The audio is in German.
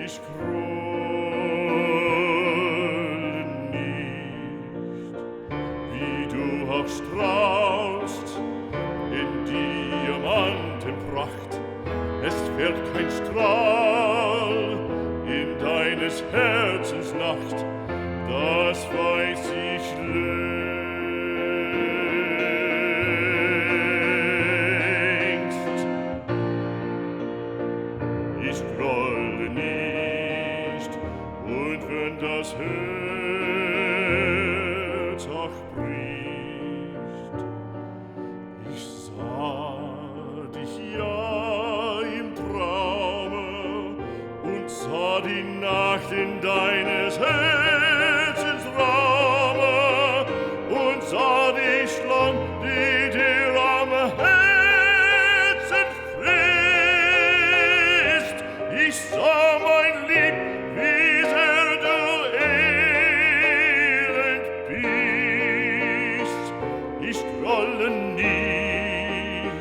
ich grolle nicht, wie du auch strahlst in Diamantenpracht. Es fährt kein Strahl in deines Herzens Nacht, das weiß ich längst. Ich grolle nicht, und wenn das Herz auch bricht, ich sah dich ja im Traume und sah die Nacht in deines Herzens Raume und sah die Schlange, die dir am Herzen frisst. Ich sah